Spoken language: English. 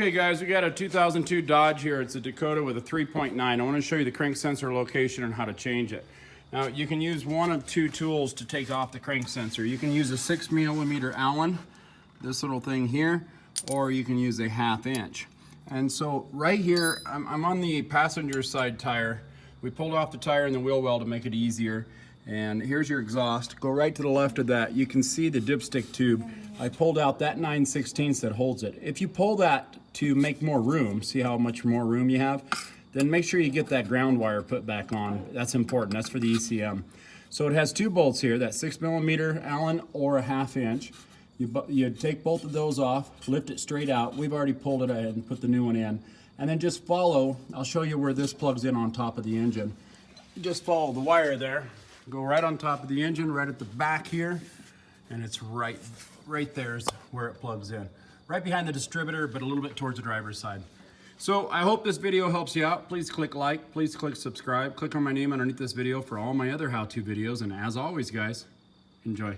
Okay guys, we got a 2002 Dodge here. It's a Dakota with a 3.9. I want to show you the crank sensor location and how to change it. Now you can use one of two tools to take off the crank sensor. You can use a 6mm Allen, this little thing here, or you can use a 1/2 inch. And so right here, I'm on the passenger side tire. We pulled off the tire and the wheel well to make it easier. And here's your exhaust. Go right to the left of that. You can see the dipstick tube. I pulled out that 9/16 that holds it. If you pull that to make more room, see how much more room you have, then make sure you get that ground wire put back on. That's important, that's for the ECM. So it has two bolts here, that 6mm Allen or a 1/2 inch. You take both of those off, lift it straight out. We've already pulled it ahead and put the new one in. And then just follow, I'll show you where this plugs in on top of the engine. Just follow the wire there. Go right on top of the engine, right at the back here, and it's right there is where it plugs in. Right behind the distributor, but a little bit towards the driver's side. So I hope this video helps you out. Please click like, please click subscribe, click on my name underneath this video for all my other how-to videos, and as always guys, enjoy.